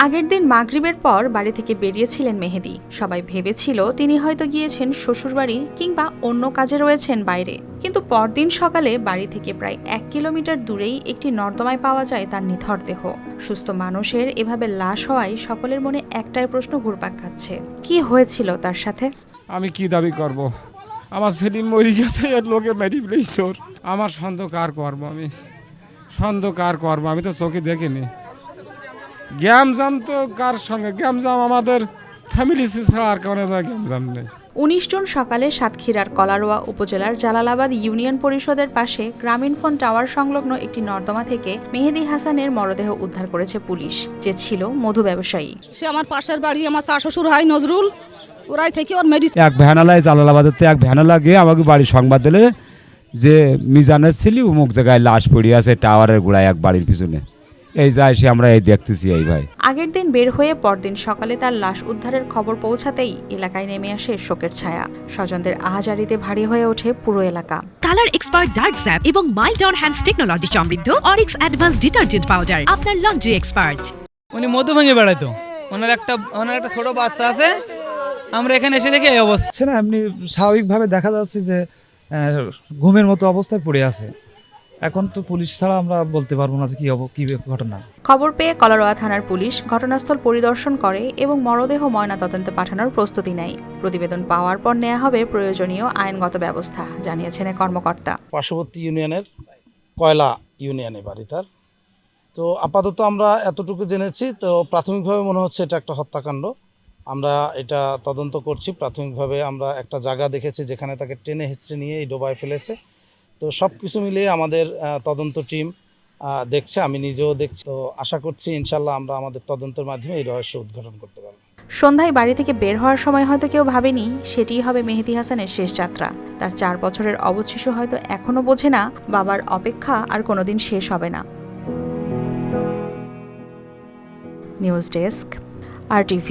আগের দিন মাগরিবের পর বাড়ি থেকে বেরিয়েছিলেন মেহেদী। সবাই ভেবেছিল তিনি হয়তো গিয়েছেন শ্বশুরবাড়ি কিংবা অন্য কাজে রয়েছেন বাইরে। কিন্তু পরদিন সকালে বাড়ি থেকে প্রায় 1 কিলোমিটার দূরেই একটি নর্দমায় পাওয়া যায় তার নিথর দেহ। সুস্থ মানুষের এভাবে লাশ হওয়ায় সকলের মনে একটাই প্রশ্ন ঘুরপাক খাচ্ছে, কি হয়েছিল তার সাথে? আমি কি দাবি করব? আমার ছেলে মরে গেছে, এর লোকে মেরি প্লেস ওর। আমার সন্দেহ কার করবো? আমি তো চোখে দেখিনি। গ্যামজাম তো কার সঙ্গে? গ্যামজাম আমাদের ফ্যামিলি ছাড়া আর কোনো জায়গায় গ্যামজাম নেই। 19 জুন সকালে সাতক্ষীরার কলারোয়া উপজেলার জালালাবাদ ইউনিয়ন পরিষদের পাশে গ্রামীণফোন টাওয়ার সংলগ্ন একটি নর্দমা থেকে মেহেদী হাসানের মরদেহ উদ্ধার করেছে পুলিশ, যে ছিল মধু ব্যবসায়ী। সে আমার পাশের বাড়ি, আমার চা শ্বশুর হয় নজরুল। ওরাই থেকে ওর মেডিসিন এক ভ্যানালায় জালালাবাদের এক ভ্যানালা গিয়ে আমাকে বাড়ি সংবাদ দিলে যে মিজানের ছেলে অমুক জায়গায় লাশ পড়ে আছে টাওয়ারের গোড়ায় এক বাড়ির পিছনে। এই যায় সে আমরা এই দেখতেছি। এই ভাই আগের দিন বের হয়ে পরদিন সকালে তার লাশ উদ্ধারের খবর পৌঁছাতেই এলাকায় নেমে আসে শোকের ছায়া। স্বজনদের আহাজারিতে ভারী হয়ে ওঠে পুরো এলাকা। কালার এক্সপার্ট ডার্ক স্যাপ এবং মাইল্ড অন হ্যান্ডস টেকনোলজি সমৃদ্ধ অরিক্স অ্যাডভান্স ডিটারজেন্ট পাউডার আপনার লন্ড্রি এক্সপার্ট। উনি মধু ভেঙে বেড়াইতো। ওনার একটা ছোট বাচ্চা আছে। আমরা এখানে এসে দেখি এই অবস্থা। না, এমনি স্বাভাবিকভাবে দেখা যাচ্ছে যে ঘুমের মতো অবস্থায় পড়ে আছে। এখন তো পুলিশ ছাড়া আমরা বলতে পারবো না যে কি ঘটনা। খবর পেয়ে কলারোয়া থানার পুলিশ ঘটনাস্থল পরিদর্শন করে এবং মরদেহ ময়নাতদন্তে পাঠানোর প্রস্তুতি নেয়। প্রতিবেদন পাওয়ার পর নেওয়া হবে প্রয়োজনীয় আইনগত ব্যবস্থা, জানিয়েছেন কর্মকর্তা। পার্শ্ববর্তী ইউনিয়নের কয়লা ইউনিয়নে বাড়ি তার। তো আপাতত আমরা এতটুকু জেনেছি। তো প্রাথমিকভাবে মনে হচ্ছে এটা একটা হত্যাকাণ্ড। আমরা এটা তদন্ত করছি। প্রাথমিকভাবে আমরা একটা জায়গা দেখেছি যেখানে তাকে টেনে হিঁচড়ে নিয়ে এই ডোবায় ফেলেছে। তো সব কিছু মিলিয়ে আমাদের তদন্ত টিম দেখছে, আমি নিজেও দেখছি। তো আশা করছি ইনশাল্লাহ আমরা আমাদের তদন্তের মাধ্যমে এই রহস্য উদ্ঘাটন করতে পারব। সন্ধ্যায় বাড়ি থেকে বের হওয়ার সময় হয়তো কেউ ভাবেনি সেটিই হবে মেহেদী হাসানের শেষ যাত্রা। তার 4 বছরের অবুঝ শিশু হয়তো এখনো বোঝে না বাবার অপেক্ষা আর কোনোদিন শেষ হবে না। News desk, RTV।